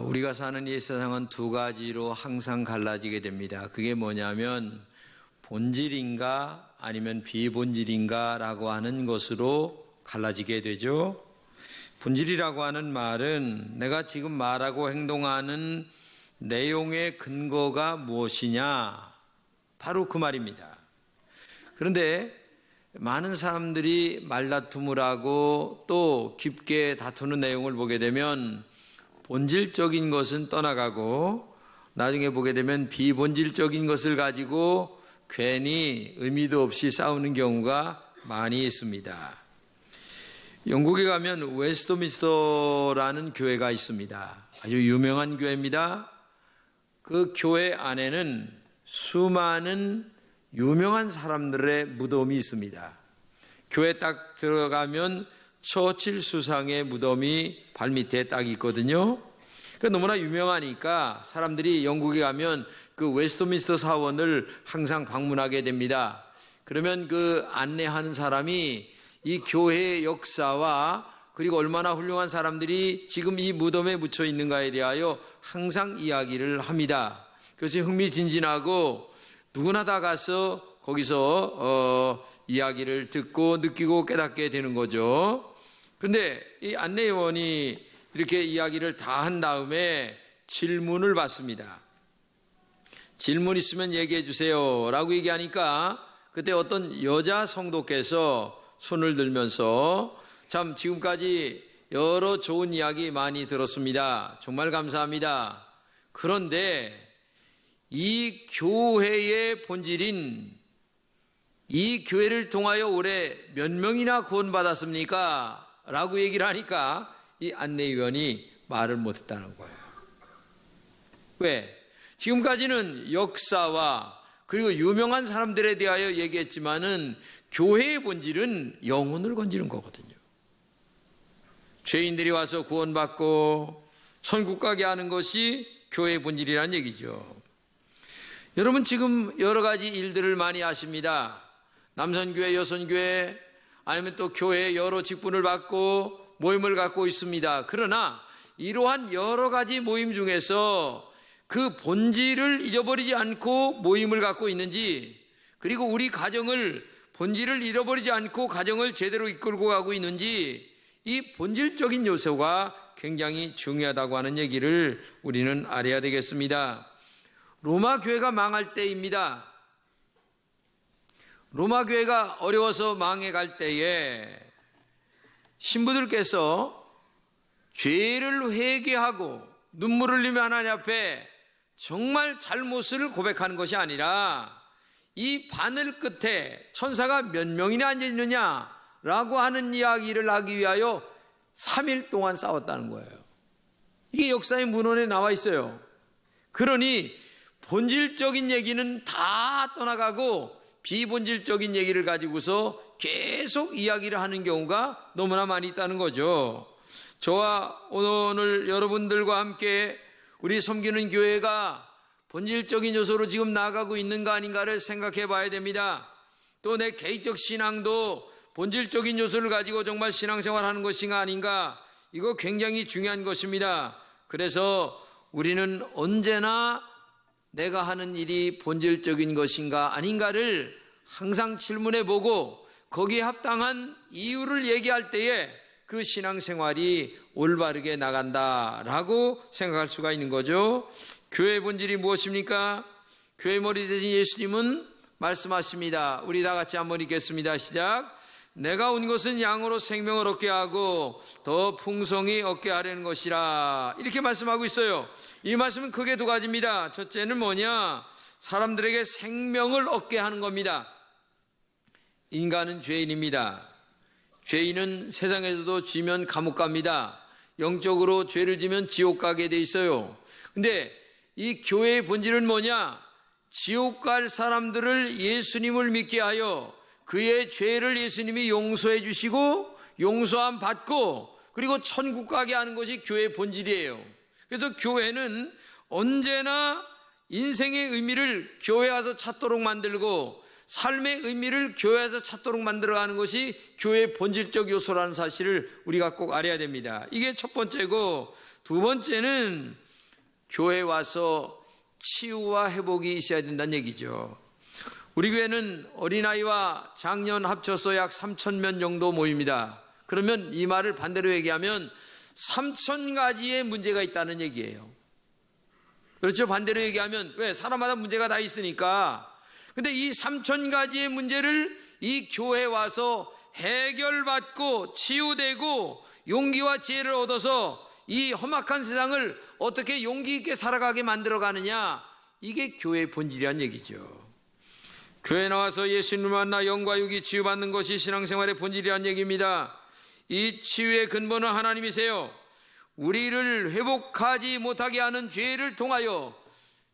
우리가 사는 이 세상은 두 가지로 항상 갈라지게 됩니다. 그게 뭐냐면 본질인가 아니면 비본질인가 라고 하는 것으로 갈라지게 되죠. 본질이라고 하는 말은 내가 지금 말하고 행동하는 내용의 근거가 무엇이냐, 바로 그 말입니다. 그런데 많은 사람들이 말다툼을 하고 또 깊게 다투는 내용을 보게 되면 본질적인 것은 떠나가고 나중에 보게 되면 비본질적인 것을 가지고 괜히 의미도 없이 싸우는 경우가 많이 있습니다. 영국에 가면 웨스트민스터라는 교회가 있습니다. 아주 유명한 교회입니다. 그 교회 안에는 수많은 유명한 사람들의 무덤이 있습니다. 교회 딱 들어가면 처칠 수상의 무덤이 발밑에 딱 있거든요. 너무나 유명하니까 사람들이 영국에 가면 그 웨스트민스터 사원을 항상 방문하게 됩니다. 그러면 그 안내하는 사람이 이 교회의 역사와 그리고 얼마나 훌륭한 사람들이 지금 이 무덤에 묻혀 있는가에 대하여 항상 이야기를 합니다. 그것이 흥미진진하고 누구나 다 가서 거기서 이야기를 듣고 느끼고 깨닫게 되는 거죠. 그런데 이 안내요원이 이렇게 이야기를 다 한 다음에 질문을 받습니다. 질문 있으면 얘기해 주세요 라고 얘기하니까 그때 어떤 여자 성도께서 손을 들면서 참 지금까지 여러 좋은 이야기 많이 들었습니다. 정말 감사합니다. 그런데 이 교회의 본질인 이 교회를 통하여 올해 몇 명이나 구원받았습니까? 라고 얘기를 하니까 이 안내위원이 말을 못했다는 거예요. 왜? 지금까지는 역사와 그리고 유명한 사람들에 대하여 얘기했지만은 교회의 본질은 영혼을 건지는 거거든요. 죄인들이 와서 구원받고 천국 가게 하는 것이 교회의 본질이라는 얘기죠. 여러분 지금 여러 가지 일들을 많이 하십니다. 남선교회, 여선교회 아니면 또 교회에 여러 직분을 받고 모임을 갖고 있습니다. 그러나 이러한 여러 가지 모임 중에서 그 본질을 잊어버리지 않고 모임을 갖고 있는지, 그리고 우리 가정을 본질을 잃어버리지 않고 가정을 제대로 이끌고 가고 있는지, 이 본질적인 요소가 굉장히 중요하다고 하는 얘기를 우리는 알아야 되겠습니다. 로마 교회가 망할 때입니다. 로마 교회가 어려워서 망해갈 때에 신부들께서 죄를 회개하고 눈물을 흘리며 하나님 앞에 정말 잘못을 고백하는 것이 아니라 이 바늘 끝에 천사가 몇 명이나 앉아있느냐라고 하는 이야기를 하기 위하여 3일 동안 싸웠다는 거예요. 이게 역사의 문헌에 나와 있어요. 그러니 본질적인 얘기는 다 떠나가고 비본질적인 얘기를 가지고서 계속 이야기를 하는 경우가 너무나 많이 있다는 거죠. 저와 오늘 여러분들과 함께 우리 섬기는 교회가 본질적인 요소로 지금 나아가고 있는가 아닌가를 생각해 봐야 됩니다. 또 내 개인적 신앙도 본질적인 요소를 가지고 정말 신앙생활하는 것인가 아닌가, 이거 굉장히 중요한 것입니다. 그래서 우리는 언제나 내가 하는 일이 본질적인 것인가 아닌가를 항상 질문해 보고 거기에 합당한 이유를 얘기할 때에 그 신앙생활이 올바르게 나간다라고 생각할 수가 있는 거죠. 교회의 본질이 무엇입니까? 교회 머리 대신 예수님은 말씀하십니다. 우리 다 같이 한번 읽겠습니다. 시작. 내가 온 것은 양으로 생명을 얻게 하고 더 풍성히 얻게 하려는 것이라, 이렇게 말씀하고 있어요. 이 말씀은 크게 두 가지입니다. 첫째는 뭐냐? 사람들에게 생명을 얻게 하는 겁니다. 인간은 죄인입니다. 죄인은 세상에서도 지면 감옥 갑니다. 영적으로 죄를 지면 지옥 가게 돼 있어요. 근데 이 교회의 본질은 뭐냐? 지옥 갈 사람들을 예수님을 믿게 하여 그의 죄를 예수님이 용서해 주시고 용서함 받고 그리고 천국 가게 하는 것이 교회의 본질이에요. 그래서 교회는 언제나 인생의 의미를 교회 와서 찾도록 만들고 삶의 의미를 교회에서 찾도록 만들어가는 것이 교회의 본질적 요소라는 사실을 우리가 꼭 알아야 됩니다. 이게 첫 번째고, 두 번째는 교회에 와서 치유와 회복이 있어야 된다는 얘기죠. 우리 교회는 어린아이와 장년 합쳐서 약 3,000명 정도 모입니다. 그러면 이 말을 반대로 얘기하면 3,000가지의 문제가 있다는 얘기예요. 그렇죠? 반대로 얘기하면 왜? 사람마다 문제가 다 있으니까. 근데 이 3,000가지의 문제를 이 교회에 와서 해결받고 치유되고 용기와 지혜를 얻어서 이 험악한 세상을 어떻게 용기 있게 살아가게 만들어가느냐, 이게 교회의 본질이란 얘기죠. 교회에 나와서 예수님을 만나 영과 육이 치유받는 것이 신앙생활의 본질이란 얘기입니다. 이 치유의 근본은 하나님이세요. 우리를 회복하지 못하게 하는 죄를 통하여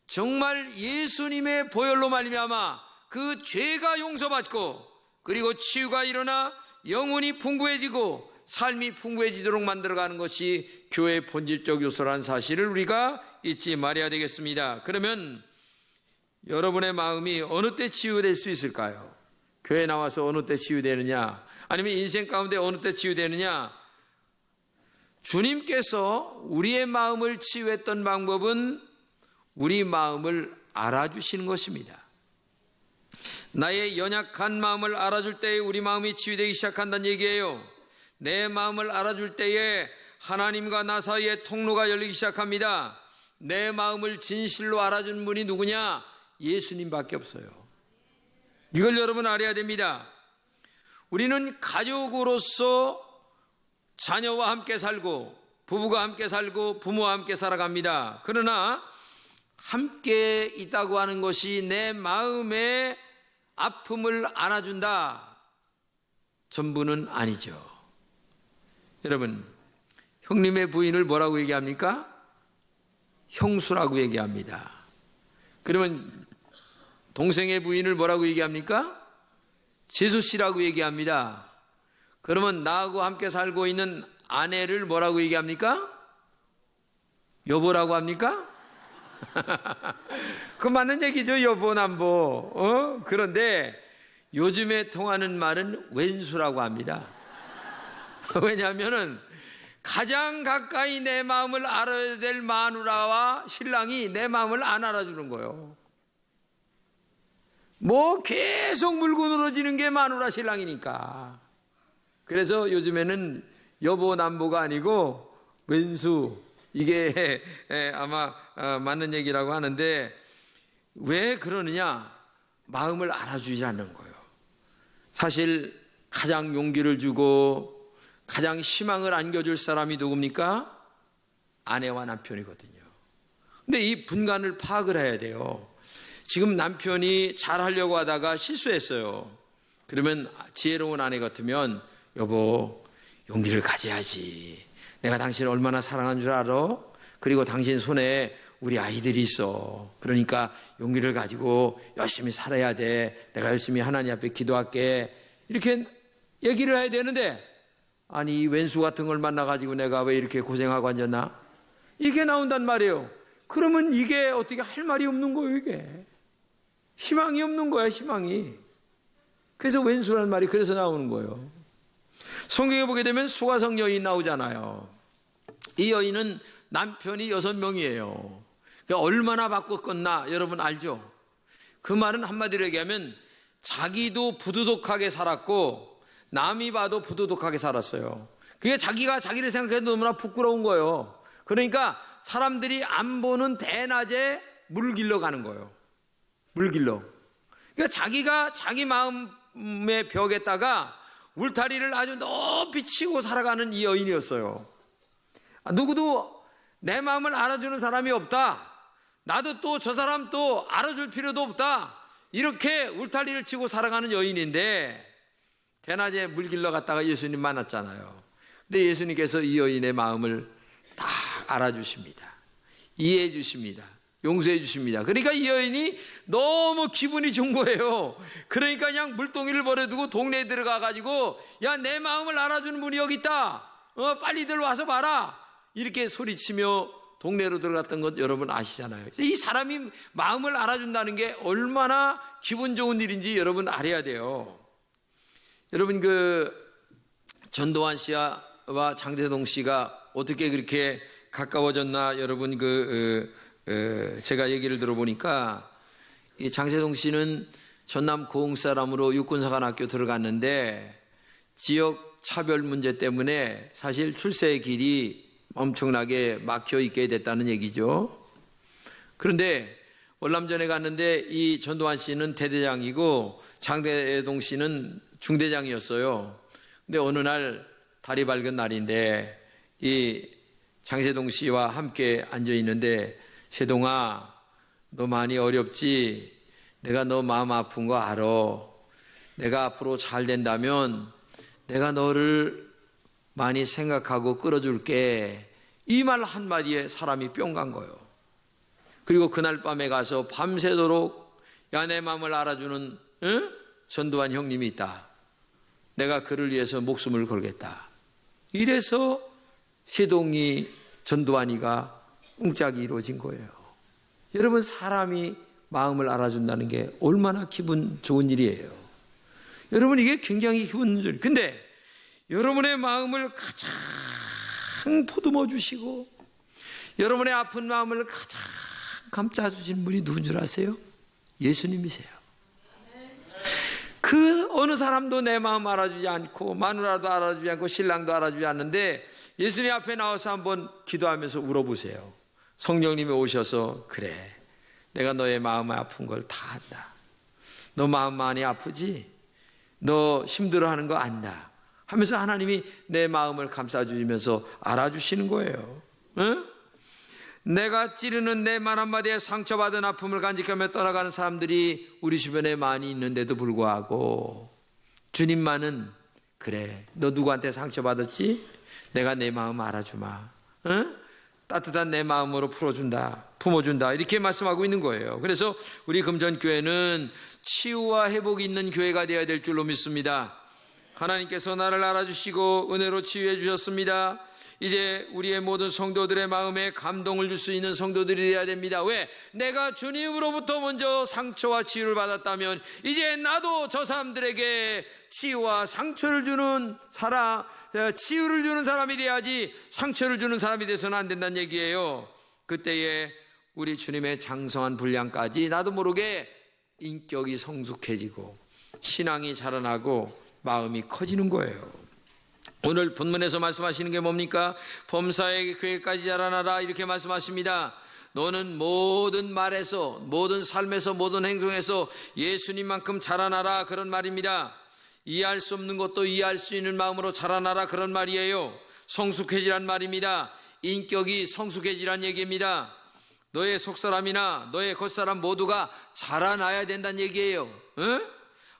정말 예수님의 보혈로 말미암아 그 죄가 용서받고, 그리고 치유가 일어나 영혼이 풍부해지고 삶이 풍부해지도록 만들어가는 것이 교회의 본질적 요소라는 사실을 우리가 잊지 말아야 되겠습니다. 그러면 여러분의 마음이 어느 때 치유될 수 있을까요? 교회에 나와서 어느 때 치유되느냐, 아니면 인생 가운데 어느 때 치유되느냐? 주님께서 우리의 마음을 치유했던 방법은 우리 마음을 알아주시는 것입니다. 나의 연약한 마음을 알아줄 때에 우리 마음이 치유되기 시작한다는 얘기예요. 내 마음을 알아줄 때에 하나님과 나 사이에 통로가 열리기 시작합니다. 내 마음을 진실로 알아주는 분이 누구냐? 예수님밖에 없어요. 이걸 여러분 알아야 됩니다. 우리는 가족으로서 자녀와 함께 살고 부부가 함께 살고 부모와 함께 살아갑니다. 그러나 함께 있다고 하는 것이 내 마음의 아픔을 안아준다, 전부는 아니죠. 여러분, 형님의 부인을 뭐라고 얘기합니까? 형수라고 얘기합니다. 그러면 동생의 부인을 뭐라고 얘기합니까? 제수씨라고 얘기합니다. 그러면 나하고 함께 살고 있는 아내를 뭐라고 얘기합니까? 여보라고 합니까? 그 맞는 얘기죠. 여보, 남보. 그런데 요즘에 통하는 말은 왼수라고 합니다. 왜냐하면은 가장 가까이 내 마음을 알아야 될 마누라와 신랑이 내 마음을 안 알아주는 거예요. 뭐 계속 물고 늘어지는 게 마누라 신랑이니까. 그래서 요즘에는 여보 남보가 아니고 왼수, 이게 아마 맞는 얘기라고 하는데, 왜 그러느냐? 마음을 알아주지 않는 거예요. 사실 가장 용기를 주고 가장 희망을 안겨줄 사람이 누굽니까? 아내와 남편이거든요. 근데 이 분간을 파악을 해야 돼요. 지금 남편이 잘하려고 하다가 실수했어요. 그러면 지혜로운 아내 같으면, 여보, 용기를 가져야지. 내가 당신을 얼마나 사랑하는 줄 알아? 그리고 당신 손에 우리 아이들이 있어. 그러니까 용기를 가지고 열심히 살아야 돼. 내가 열심히 하나님 앞에 기도할게. 이렇게 얘기를 해야 되는데, 아니 이 왼수 같은 걸 만나가지고 내가 왜 이렇게 고생하고 앉았나? 이게 나온단 말이에요. 그러면 이게 어떻게 할 말이 없는 거예요. 이게 희망이 없는 거야, 희망이. 그래서 왼수라는 말이 그래서 나오는 거예요. 성경에 보게 되면 수가성 여인 나오잖아요. 이 여인은 남편이 6명이에요. 그러니까 얼마나 바꿨겠나 여러분 알죠? 그 말은 한마디로 얘기하면 자기도 부도덕하게 살았고 남이 봐도 부도덕하게 살았어요. 그게 자기가 자기를 생각해도 너무나 부끄러운 거예요. 그러니까 사람들이 안 보는 대낮에 물을 길러 가는 거예요. 물 길러. 그러니까 자기가 자기 마음의 벽에다가 울타리를 아주 높이 치고 살아가는 이 여인이었어요. 누구도 내 마음을 알아주는 사람이 없다. 나도 또 저 사람 또 알아줄 필요도 없다. 이렇게 울타리를 치고 살아가는 여인인데, 대낮에 물 길러 갔다가 예수님 만났잖아요. 근데 예수님께서 이 여인의 마음을 다 알아주십니다. 이해해 주십니다. 용서해 주십니다. 그러니까 이 여인이 너무 기분이 좋은 거예요. 그러니까 그냥 물동이를 버려두고 동네에 들어가가지고, 야, 내 마음을 알아주는 분이 여기 있다. 빨리들 와서 봐라. 이렇게 소리치며 동네로 들어갔던 것 여러분 아시잖아요. 이 사람이 마음을 알아준다는 게 얼마나 기분 좋은 일인지 여러분 알아야 돼요. 여러분 전도환 씨와 장대동 씨가 어떻게 그렇게 가까워졌나 여러분 제가 얘기를 들어보니까 이 장세동 씨는 전남 고흥 사람으로 육군사관학교 들어갔는데 지역 차별 문제 때문에 사실 출세의 길이 엄청나게 막혀 있게 됐다는 얘기죠. 그런데 월남전에 갔는데 이 전두환 씨는 대대장이고 장세동 씨는 중대장이었어요. 근데 어느 날 달이 밝은 날인데 이 장세동 씨와 함께 앉아 있는데, 세동아, 너 많이 어렵지? 내가 너 마음 아픈 거 알아. 내가 앞으로 잘 된다면 내가 너를 많이 생각하고 끌어줄게. 이 말 한마디에 사람이 뿅 간 거예요. 그리고 그날 밤에 가서 밤새도록 야, 내 마음을 알아주는 전두환 형님이 있다. 내가 그를 위해서 목숨을 걸겠다. 이래서 세동이 전두환이가 웅짝이 이루어진 거예요. 여러분, 사람이 마음을 알아준다는 게 얼마나 기분 좋은 일이에요. 여러분, 이게 굉장히 기분 좋은 일. 근데 여러분의 마음을 가장 보듬어 주시고 여러분의 아픈 마음을 가장 감싸주신 분이 누군 줄 아세요? 예수님이세요. 그 어느 사람도 내 마음 알아주지 않고 마누라도 알아주지 않고 신랑도 알아주지 않는데 예수님 앞에 나와서 한번 기도하면서 울어보세요. 성령님이 오셔서 그래, 내가 너의 마음 아픈 걸 다 안다. 너 마음 많이 아프지? 너 힘들어하는 거 안다 하면서 하나님이 내 마음을 감싸주시면서 알아주시는 거예요. 응? 내가 찌르는 내 말 한마디에 상처받은 아픔을 간직하며 떠나가는 사람들이 우리 주변에 많이 있는데도 불구하고 주님만은 그래, 너 누구한테 상처받았지? 내가 내 마음 알아주마. 응? 따뜻한 내 마음으로 풀어준다, 품어준다, 이렇게 말씀하고 있는 거예요. 그래서 우리 금전교회는 치유와 회복이 있는 교회가 되어야 될 줄로 믿습니다. 하나님께서 나를 알아주시고 은혜로 치유해 주셨습니다. 이제 우리의 모든 성도들의 마음에 감동을 줄 수 있는 성도들이 되어야 됩니다. 왜? 내가 주님으로부터 먼저 상처와 치유를 받았다면 이제 나도 저 사람들에게 치유와 상처를 주는 사람, 치유를 주는 사람이 돼야지 상처를 주는 사람이 돼서는 안 된다는 얘기예요. 그때에 우리 주님의 장성한 분량까지 나도 모르게 인격이 성숙해지고 신앙이 자라나고 마음이 커지는 거예요. 오늘 본문에서 말씀하시는 게 뭡니까? 범사의 교회까지 자라나라, 이렇게 말씀하십니다. 너는 모든 말에서, 모든 삶에서, 모든 행동에서 예수님만큼 자라나라, 그런 말입니다. 이해할 수 없는 것도 이해할 수 있는 마음으로 자라나라, 그런 말이에요. 성숙해지란 말입니다. 인격이 성숙해지란 얘기입니다. 너의 속사람이나 너의 겉사람 모두가 자라나야 된다는 얘기예요.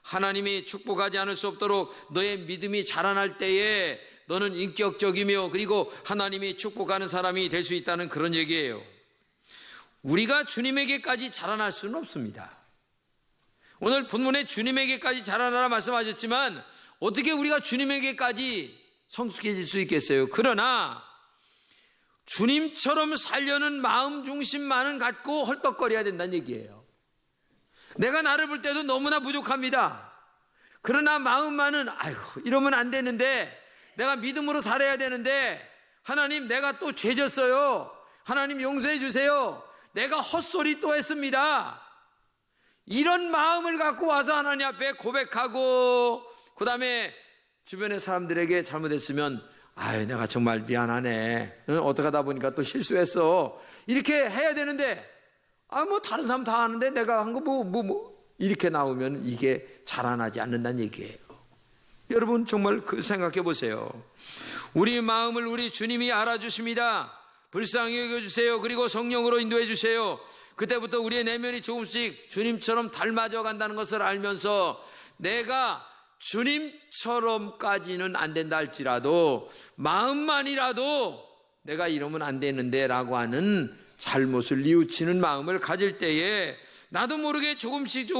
하나님이 축복하지 않을 수 없도록 너의 믿음이 자라날 때에 너는 인격적이며 그리고 하나님이 축복하는 사람이 될 수 있다는 그런 얘기예요. 우리가 주님에게까지 자라날 수는 없습니다. 오늘 본문에 주님에게까지 자라나라 말씀하셨지만 어떻게 우리가 주님에게까지 성숙해질 수 있겠어요? 그러나 주님처럼 살려는 마음 중심만은 갖고 헐떡거려야 된다는 얘기예요. 내가 나를 볼 때도 너무나 부족합니다. 그러나 마음만은 아이고 이러면 안 되는데, 내가 믿음으로 살아야 되는데, 하나님 내가 또 죄졌어요, 하나님 용서해 주세요, 내가 헛소리 또 했습니다, 이런 마음을 갖고 와서 하나님 앞에 고백하고 그 다음에 주변의 사람들에게 잘못했으면 아유 내가 정말 미안하네, 어떻게 하다 보니까 또 실수했어, 이렇게 해야 되는데 뭐 다른 사람 다 하는데 내가 한 거 이렇게 나오면 이게 자라나지 않는다는 얘기예요. 여러분 정말 그 생각해 보세요. 우리 마음을 우리 주님이 알아주십니다. 불쌍히 여겨주세요. 그리고 성령으로 인도해 주세요. 그때부터 우리의 내면이 조금씩 주님처럼 닮아져 간다는 것을 알면서 내가 주님처럼까지는 안 된다 할지라도 마음만이라도 내가 이러면 안 되는데 라고 하는 잘못을 뉘우치는 마음을 가질 때에 나도 모르게 조금씩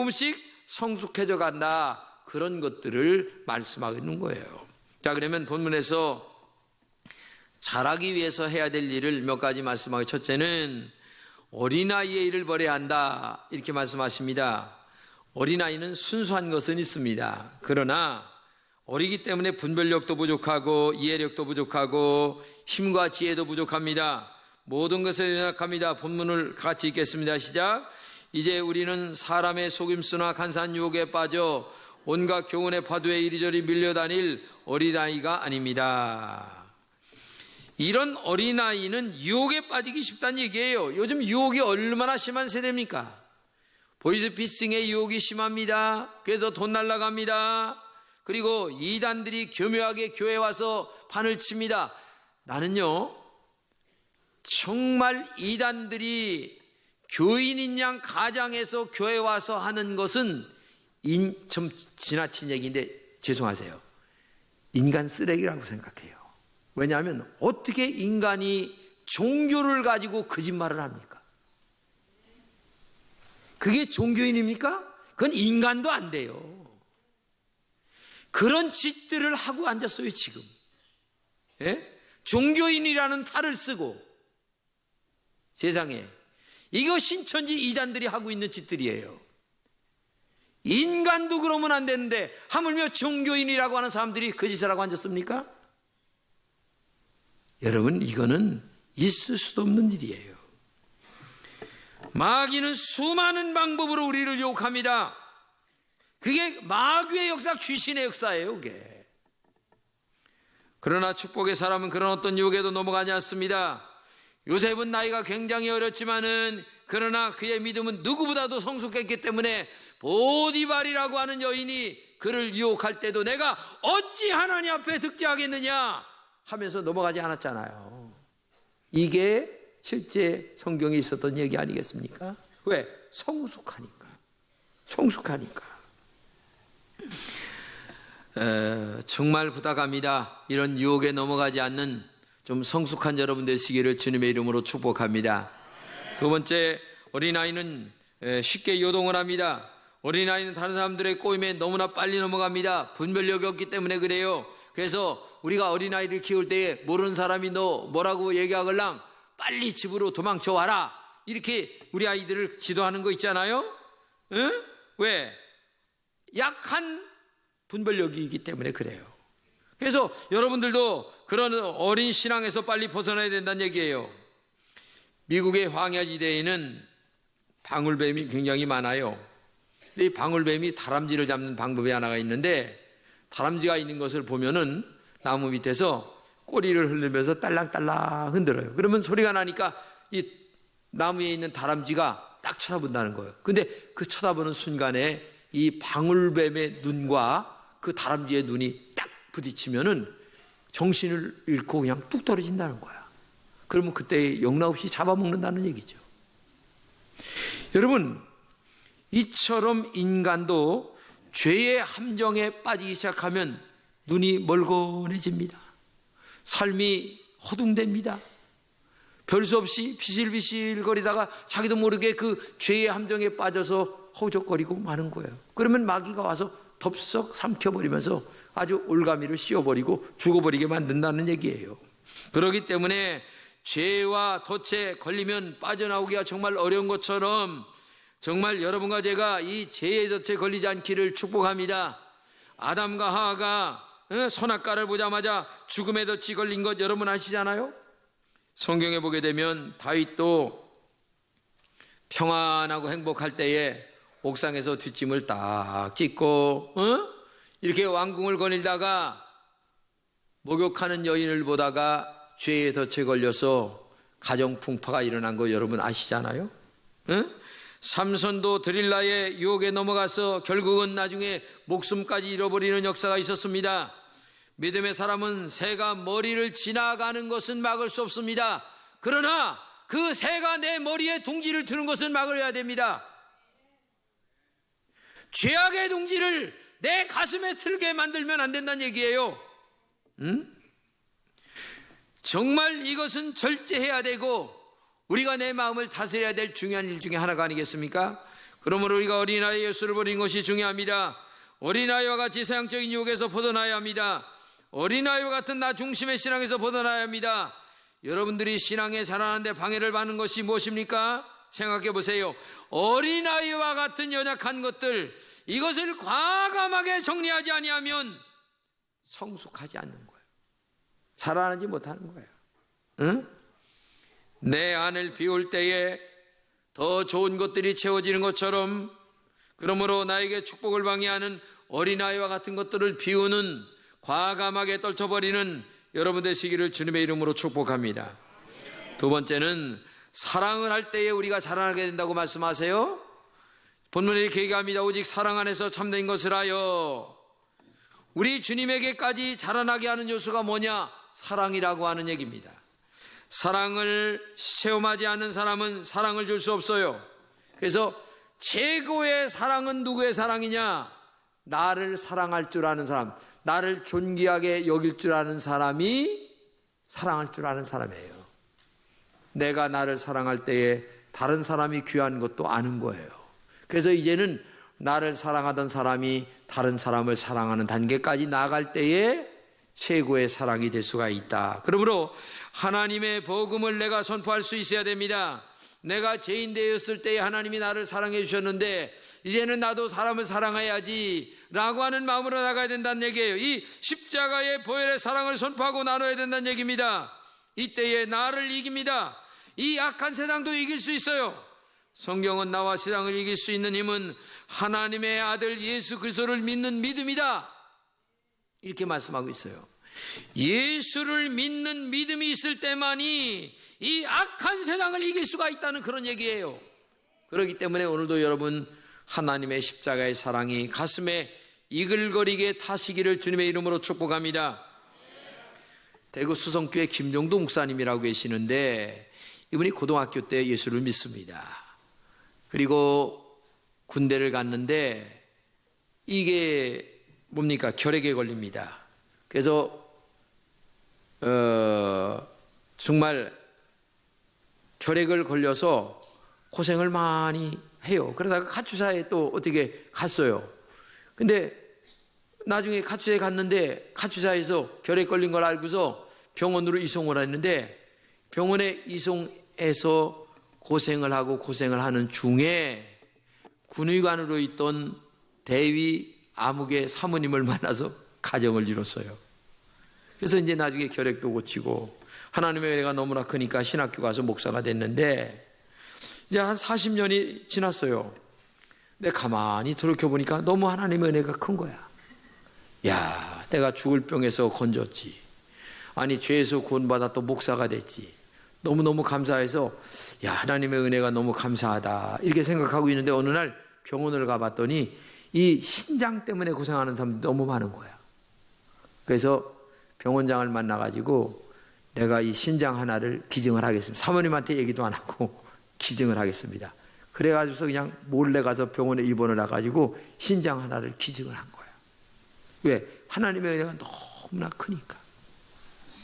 성숙해져 간다, 그런 것들을 말씀하고 있는 거예요. 자, 그러면 본문에서 자라기 위해서 해야 될 일을 몇 가지 말씀하고, 첫째는 어린아이의 일을 버려야 한다, 이렇게 말씀하십니다. 어린아이는 순수한 것은 있습니다. 그러나 어리기 때문에 분별력도 부족하고 이해력도 부족하고 힘과 지혜도 부족합니다. 모든 것에 연약합니다. 본문을 같이 읽겠습니다. 시작. 이제 우리는 사람의 속임수나 간사한 유혹에 빠져 온갖 교훈의 파도에 이리저리 밀려다닐 어린아이가 아닙니다. 이런 어린아이는 유혹에 빠지기 쉽다는 얘기예요. 요즘 유혹이 얼마나 심한 세대입니까? 보이스피싱의 유혹이 심합니다. 그래서 돈 날라갑니다. 그리고 이단들이 교묘하게 교회에 와서 판을 칩니다. 나는요, 정말 이단들이 교인인 양 가장에서 교회 와서 하는 것은 좀 지나친 얘기인데 죄송하세요. 인간 쓰레기라고 생각해요. 왜냐하면 어떻게 인간이 종교를 가지고 거짓말을 합니까? 그게 종교인입니까? 그건 인간도 안 돼요. 그런 짓들을 하고 앉았어요 지금. 예? 종교인이라는 탈을 쓰고 세상에 이거 신천지 이단들이 하고 있는 짓들이에요. 인간도 그러면 안 되는데 하물며 종교인이라고 하는 사람들이 그 짓을 하고 앉았습니까? 여러분, 이거는 있을 수도 없는 일이에요. 마귀는 수많은 방법으로 우리를 유혹합니다. 그게 마귀의 역사, 귀신의 역사예요. 그게. 그러나 축복의 사람은 그런 어떤 유혹에도 넘어가지 않습니다. 요셉은 나이가 굉장히 어렸지만은 그러나 그의 믿음은 누구보다도 성숙했기 때문에 보디발이라고 하는 여인이 그를 유혹할 때도 내가 어찌 하나님 앞에 득죄하겠느냐 하면서 넘어가지 않았잖아요. 이게 실제 성경에 있었던 얘기 아니겠습니까? 왜? 성숙하니까. 정말 부탁합니다. 이런 유혹에 넘어가지 않는 좀 성숙한 여러분 되시기를 주님의 이름으로 축복합니다. 두 번째, 어린아이는 쉽게 요동을 합니다. 어린아이는 다른 사람들의 꼬임에 너무나 빨리 넘어갑니다. 분별력이 없기 때문에 그래요. 그래서 우리가 어린아이를 키울 때에 모르는 사람이 너 뭐라고 얘기하걸랑 빨리 집으로 도망쳐 와라, 이렇게 우리 아이들을 지도하는 거 있잖아요. 응? 왜? 약한 분별력이기 때문에 그래요. 그래서 여러분들도 그런 어린 신앙에서 빨리 벗어나야 된다는 얘기예요. 미국의 황야지대에는 방울뱀이 굉장히 많아요. 근데 이 방울뱀이 다람쥐를 잡는 방법이 하나가 있는데, 다람쥐가 있는 것을 보면은 나무 밑에서 꼬리를 흔들면서 딸랑딸랑 흔들어요. 그러면 소리가 나니까 이 나무에 있는 다람쥐가 딱 쳐다본다는 거예요. 근데 그 쳐다보는 순간에 이 방울뱀의 눈과 그 다람쥐의 눈이 딱 부딪히면은 정신을 잃고 그냥 뚝 떨어진다는 거야. 그러면 그때 영락없이 잡아먹는다는 얘기죠. 여러분, 이처럼 인간도 죄의 함정에 빠지기 시작하면 눈이 멀건해집니다. 삶이 허둥댑니다. 별 수 없이 비실비실거리다가 자기도 모르게 그 죄의 함정에 빠져서 허우적거리고 마는 거예요. 그러면 마귀가 와서 덥석 삼켜버리면서 아주 올가미를 씌워버리고 죽어버리게 만든다는 얘기예요. 그렇기 때문에 죄와 덫에 걸리면 빠져나오기가 정말 어려운 것처럼 정말 여러분과 제가 이 죄의 덫에 걸리지 않기를 축복합니다. 아담과 하와가 선악과를 보자마자 죽음의 덫이 걸린 것 여러분 아시잖아요? 성경에 보게 되면 다윗도 평안하고 행복할 때에 옥상에서 뒷짐을 딱 찢고 이렇게 왕궁을 거닐다가 목욕하는 여인을 보다가 죄의 덫에 걸려서 가정 풍파가 일어난 거 여러분 아시잖아요? 삼손도 드릴라의 유혹에 넘어가서 결국은 나중에 목숨까지 잃어버리는 역사가 있었습니다. 믿음의 사람은 새가 머리를 지나가는 것은 막을 수 없습니다. 그러나 그 새가 내 머리에 둥지를 트는 것은 막아야 됩니다. 죄악의 둥지를 내 가슴에 틀게 만들면 안 된다는 얘기예요. 정말 이것은 절제해야 되고 우리가 내 마음을 다스려야 될 중요한 일 중에 하나가 아니겠습니까? 그러므로 우리가 어린아이 예수를 버리는 것이 중요합니다. 어린아이와 같이 세상적인 유혹에서 벗어나야 합니다. 어린아이와 같은 나 중심의 신앙에서 벗어나야 합니다. 여러분들이 신앙에 자라는데 방해를 받는 것이 무엇입니까? 생각해 보세요. 어린아이와 같은 연약한 것들, 이것을 과감하게 정리하지 아니하면 성숙하지 않는 거예요. 자라나지 못하는 거예요. 응? 내 안을 비울 때에 더 좋은 것들이 채워지는 것처럼, 그러므로 나에게 축복을 방해하는 어린아이와 같은 것들을 비우는, 과감하게 떨쳐버리는 여러분 되시기를 주님의 이름으로 축복합니다. 두 번째는 사랑을 할 때에 우리가 자라나게 된다고 말씀하세요. 본문에 이렇게 얘기합니다. 오직 사랑 안에서 참된 것을 하여. 우리 주님에게까지 자라나게 하는 요소가 뭐냐? 사랑이라고 하는 얘기입니다. 사랑을 체험하지 않는 사람은 사랑을 줄 수 없어요. 그래서 최고의 사랑은 누구의 사랑이냐? 나를 사랑할 줄 아는 사람, 나를 존귀하게 여길 줄 아는 사람이 사랑할 줄 아는 사람이에요. 내가 나를 사랑할 때에 다른 사람이 귀한 것도 아는 거예요. 그래서 이제는 나를 사랑하던 사람이 다른 사람을 사랑하는 단계까지 나아갈 때에 최고의 사랑이 될 수가 있다. 그러므로 하나님의 복음을 내가 선포할 수 있어야 됩니다. 내가 죄인 되었을 때에 하나님이 나를 사랑해 주셨는데 이제는 나도 사람을 사랑해야지 라고 하는 마음으로 나가야 된다는 얘기예요. 이 십자가의 보혈의 사랑을 선포하고 나눠야 된다는 얘기입니다. 이때에 나를 이깁니다. 이 악한 세상도 이길 수 있어요. 성경은 나와 세상을 이길 수 있는 힘은 하나님의 아들 예수 그리스도를 믿는 믿음이다, 이렇게 말씀하고 있어요. 예수를 믿는 믿음이 있을 때만이 이 악한 세상을 이길 수가 있다는 그런 얘기예요. 그렇기 때문에 오늘도 여러분 하나님의 십자가의 사랑이 가슴에 이글거리게 타시기를 주님의 이름으로 축복합니다. 대구 수성교회 김종도 목사님이라고 계시는데 이분이 고등학교 때 예수를 믿습니다. 그리고 군대를 갔는데 이게 뭡니까? 결핵에 걸립니다. 그래서 정말 결핵을 걸려서 고생을 많이 해요. 그러다가 가추사에 또 어떻게 갔어요. 근데 나중에 가추사에 갔는데 가추사에서 결핵 걸린 걸 알고서 병원으로 이송을 했는데 병원에 이송해서 고생을 하는 중에 군의관으로 있던 대위 아무개 사모님을 만나서 가정을 이뤘어요. 그래서 이제 나중에 결핵도 고치고 하나님의 은혜가 너무나 크니까 신학교 가서 목사가 됐는데 이제 한 40년이 지났어요. 근데 가만히 돌이켜보니까 너무 하나님의 은혜가 큰 거야. 야, 내가 죽을 병에서 건졌지. 아니 죄에서 구원받아 또 목사가 됐지. 너무너무 감사해서 야, 하나님의 은혜가 너무 감사하다 이렇게 생각하고 있는데 어느 날 병원을 가봤더니 이 신장 때문에 고생하는 사람들이 너무 많은 거야. 그래서 병원장을 만나가지고 내가 이 신장 하나를 기증을 하겠습니다. 사모님한테 얘기도 안 하고 기증을 하겠습니다. 그래가지고서 그냥 몰래 가서 병원에 입원을 해가지고 신장 하나를 기증을 한 거야. 왜? 하나님의 은혜가 너무나 크니까.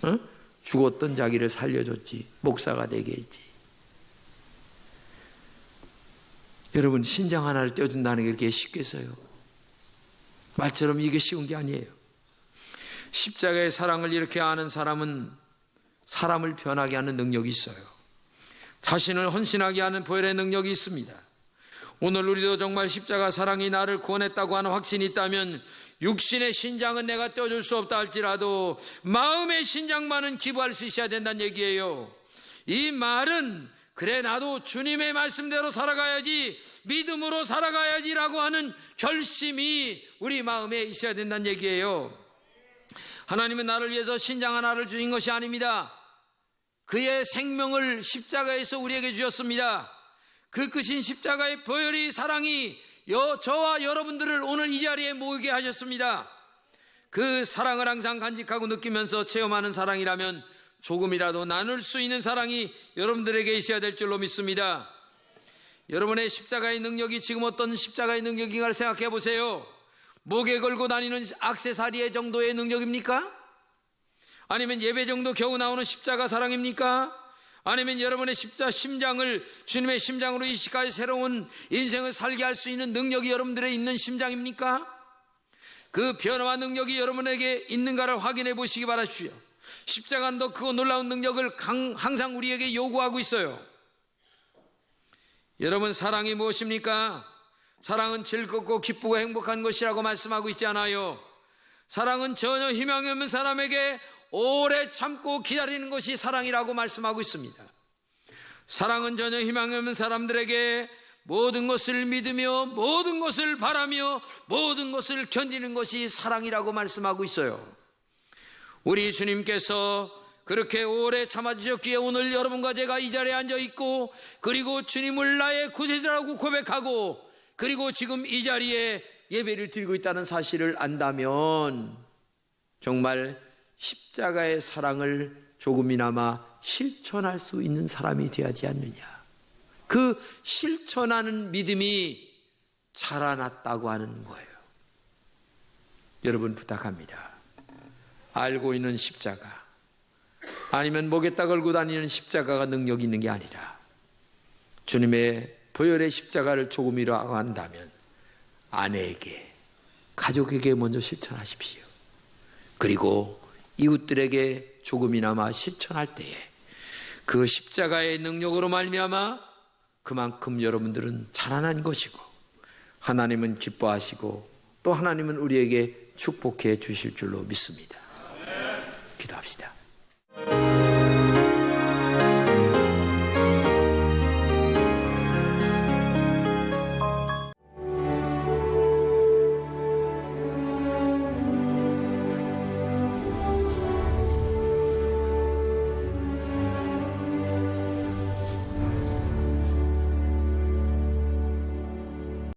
응? 죽었던 자기를 살려줬지. 목사가 되게 했지. 여러분, 신장 하나를 떼어준다는 게 그렇게 쉽겠어요? 말처럼 이게 쉬운 게 아니에요. 십자가의 사랑을 이렇게 아는 사람은 사람을 변하게 하는 능력이 있어요. 자신을 헌신하게 하는 보혈의 능력이 있습니다. 오늘 우리도 정말 십자가 사랑이 나를 구원했다고 하는 확신이 있다면 육신의 신장은 내가 떼어줄 수 없다 할지라도 마음의 신장만은 기부할 수 있어야 된다는 얘기예요. 이 말은 그래 나도 주님의 말씀대로 살아가야지, 믿음으로 살아가야지라고 하는 결심이 우리 마음에 있어야 된다는 얘기예요. 하나님은 나를 위해서 신장 하나를 주신 것이 아닙니다. 그의 생명을 십자가에서 우리에게 주셨습니다. 그 크신 십자가의 보혈의 사랑이 저와 여러분들을 오늘 이 자리에 모이게 하셨습니다. 그 사랑을 항상 간직하고 느끼면서 체험하는 사랑이라면 조금이라도 나눌 수 있는 사랑이 여러분들에게 있어야 될 줄로 믿습니다. 여러분의 십자가의 능력이 지금 어떤 십자가의 능력인가를 생각해 보세요. 목에 걸고 다니는 액세서리의 정도의 능력입니까? 아니면 예배 정도 겨우 나오는 십자가 사랑입니까? 아니면 여러분의 심장을 주님의 심장으로 이 시까지 새로운 인생을 살게 할 수 있는 능력이 여러분들의 있는 심장입니까? 그 변화와 능력이 여러분에게 있는가를 확인해 보시기 바라십시오. 십자가는 더 크고 놀라운 능력을 항상 우리에게 요구하고 있어요. 여러분, 사랑이 무엇입니까? 사랑은 즐겁고 기쁘고 행복한 것이라고 말씀하고 있지 않아요. 사랑은 전혀 희망이 없는 사람에게 오래 참고 기다리는 것이 사랑이라고 말씀하고 있습니다. 사랑은 전혀 희망이 없는 사람들에게 모든 것을 믿으며 모든 것을 바라며 모든 것을 견디는 것이 사랑이라고 말씀하고 있어요. 우리 주님께서 그렇게 오래 참아주셨기에 오늘 여러분과 제가 이 자리에 앉아 있고, 그리고 주님을 나의 구세주라고 고백하고, 그리고 지금 이 자리에 예배를 드리고 있다는 사실을 안다면 정말 십자가의 사랑을 조금이나마 실천할 수 있는 사람이 되어야지 않느냐. 그 실천하는 믿음이 자라났다고 하는 거예요. 여러분 부탁합니다. 알고 있는 십자가, 아니면 목에다 걸고 다니는 십자가가 능력이 있는 게 아니라 주님의 보혈의 십자가를 조금이라도 한다면 아내에게, 가족에게 먼저 실천하십시오. 그리고 이웃들에게 조금이나마 실천할 때에 그 십자가의 능력으로 말미암아 그만큼 여러분들은 자라난 것이고, 하나님은 기뻐하시고 또 하나님은 우리에게 축복해 주실 줄로 믿습니다. 기도합시다.